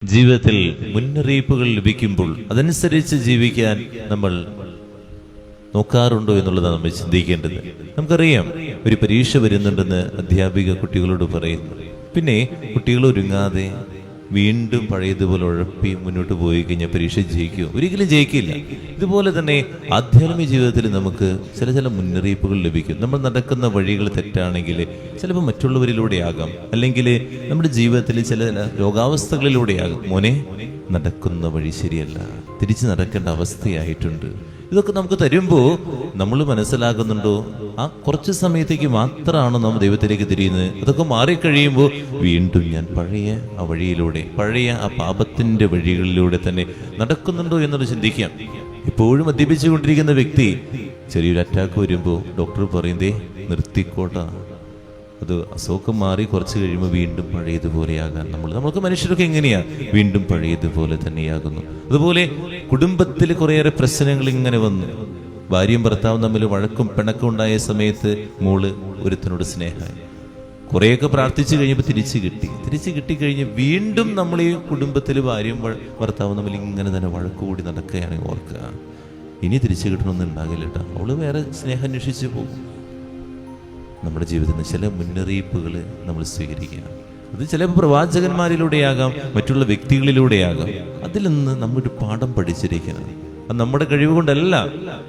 ജീവിതത്തിൽ മുന്നറിയിപ്പുകൾ ലഭിക്കുമ്പോൾ അതനുസരിച്ച് ജീവിക്കാൻ നമ്മൾ നോക്കാറുണ്ടോ എന്നുള്ളതാണ് നമ്മൾ ചിന്തിക്കേണ്ടത്. നമുക്കറിയാം, ഒരു പരീക്ഷ വരുന്നുണ്ടെന്ന് അധ്യാപിക കുട്ടികളോട് പറയുന്നു. പിന്നെ കുട്ടികൾ ഒരുങ്ങാതെ വീണ്ടും പഴയതുപോലെ ഉഴപ്പി മുന്നോട്ട് പോയി കഴിഞ്ഞാൽ പരീക്ഷ ജയിക്കുമോ? ഒരിക്കലും ജയിക്കില്ല. ഇതുപോലെ തന്നെ ആധ്യാത്മിക ജീവിതത്തിൽ നമുക്ക് ചില മുന്നറിയിപ്പുകൾ ലഭിക്കും. നമ്മൾ നടക്കുന്ന വഴികൾ തെറ്റാണെങ്കിൽ ചിലപ്പോൾ മറ്റുള്ളവരിലൂടെയാകാം, അല്ലെങ്കിൽ നമ്മുടെ ജീവിതത്തിൽ ചില രോഗാവസ്ഥകളിലൂടെയാകും. മോനെ, നടക്കുന്ന വഴി ശരിയല്ല, തിരിച്ചു നടക്കേണ്ട അവസ്ഥയായിട്ടുണ്ട്. ഇതൊക്കെ നമുക്ക് തരുമ്പോൾ നമ്മൾ മനസ്സിലാക്കുന്നുണ്ടോ? ആ കുറച്ച് സമയത്തേക്ക് മാത്രമാണ് നാം ദൈവത്തിലേക്ക് തിരിയുന്നത്. അതൊക്കെ മാറിക്കഴിയുമ്പോൾ വീണ്ടും ഞാൻ പഴയ ആ വഴിയിലൂടെ, പഴയ ആ പാപത്തിന്റെ വഴികളിലൂടെ തന്നെ നടക്കുന്നുണ്ടോ എന്നത് ചിന്തിക്കാം. എപ്പോഴും മദ്യപിച്ചുകൊണ്ടിരിക്കുന്ന വ്യക്തി ചെറിയൊരു അറ്റാക്ക് വരുമ്പോൾ ഡോക്ടർ പറയുന്നതേ നിർത്തിക്കോട്ടാ, അത് അസുഖം മാറി കുറച്ച് കഴിയുമ്പോൾ വീണ്ടും പഴയതുപോലെയാകാൻ നമ്മൾക്ക് മനുഷ്യരൊക്കെ എങ്ങനെയാ? വീണ്ടും പഴയതുപോലെ തന്നെയാകുന്നു. അതുപോലെ കുടുംബത്തിൽ കുറേയേറെ പ്രശ്നങ്ങൾ ഇങ്ങനെ വന്നു. ഭാര്യയും ഭർത്താവും തമ്മിൽ വഴക്കും പിണക്കും ഉണ്ടായ സമയത്ത് മോള് ഒരുത്തനോട് സ്നേഹമായി, കുറേയൊക്കെ പ്രാർത്ഥിച്ചു കഴിഞ്ഞപ്പോൾ തിരിച്ചു കിട്ടിക്കഴിഞ്ഞ് വീണ്ടും നമ്മൾ ഈ കുടുംബത്തിൽ ഭാര്യയും ഭർത്താവും തമ്മിൽ ഇങ്ങനെ തന്നെ വഴക്കുകൂടി നടക്കുകയാണെങ്കിൽ ഓർക്കുക, ഇനി തിരിച്ചു കിട്ടണമെന്ന് ഉണ്ടാകില്ല കേട്ടോ. അവള് വേറെ സ്നേഹം അന്വേഷിച്ച് പോകും. നമ്മുടെ ജീവിതത്തിൽ ചില മുന്നറിയിപ്പുകൾ നമ്മൾ സ്വീകരിക്കുക. അത് ചിലപ്പോൾ പ്രവാചകന്മാരിലൂടെയാകാം, മറ്റുള്ള വ്യക്തികളിലൂടെയാകാം. അതിൽ നിന്ന് നമ്മളൊരു പാഠം പഠിച്ചിരിക്കണം. അത് നമ്മുടെ കഴിവ് കൊണ്ടല്ല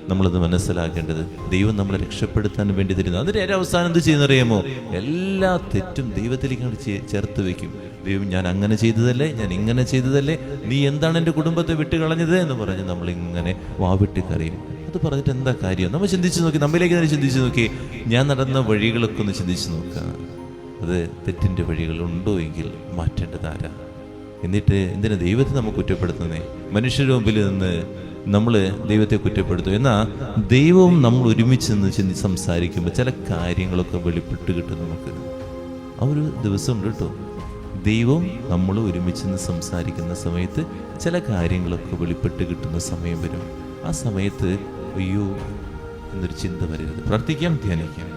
നമ്മളത് മനസ്സിലാക്കേണ്ടത്. ദൈവം നമ്മളെ രക്ഷപ്പെടുത്താൻ വേണ്ടി തരുന്നു. അതിൻ്റെ അവസാനം എന്ത് ചെയ്യുന്നറിയാമോ? എല്ലാ തെറ്റും ദൈവത്തിലേക്കാണ് ചേർത്ത് വെക്കും. ദൈവം, ഞാൻ അങ്ങനെ ചെയ്തതല്ലേ, ഞാൻ ഇങ്ങനെ ചെയ്തതല്ലേ, നീ എന്താണ് എൻ്റെ കുടുംബത്തെ വിട്ടുകളഞ്ഞത് എന്ന് പറഞ്ഞ് നമ്മളിങ്ങനെ വാവിട്ട് കരയും. അത് പറഞ്ഞിട്ട് എന്താ കാര്യം? നമ്മൾ ചിന്തിച്ച് നോക്കി, നമ്മിലേക്ക് തന്നെ ചിന്തിച്ച് നോക്കി, ഞാൻ നടന്ന വഴികളൊക്കെ ഒന്ന് ചിന്തിച്ച് നോക്കുക. അത് തെറ്റിൻ്റെ വഴികളുണ്ടോ എങ്കിൽ മാറ്റേണ്ടതാരാ? എന്നിട്ട് എന്തിനാ ദൈവത്തെ നമുക്ക് കുറ്റപ്പെടുത്തുന്നേ? മനുഷ്യരുടെ മുമ്പിൽ നിന്ന് നമ്മൾ ദൈവത്തെ കുറ്റപ്പെടുത്തും. എന്നാൽ ദൈവവും നമ്മൾ ഒരുമിച്ച് നിന്ന് സംസാരിക്കുമ്പോൾ ചില കാര്യങ്ങളൊക്കെ വെളിപ്പെട്ട് കിട്ടും നമുക്ക്. ആ ഒരു ദിവസം ഉണ്ട് കേട്ടോ. ദൈവം നമ്മൾ ഒരുമിച്ച് നിന്ന് സംസാരിക്കുന്ന സമയത്ത് ചില കാര്യങ്ങളൊക്കെ വെളിപ്പെട്ട് കിട്ടുന്ന സമയം വരും. ആ സമയത്ത് അയ്യോ എന്നൊരു ചിന്ത വരരുത്. പ്രാർത്ഥിക്കാം, ധ്യാനിക്കാം.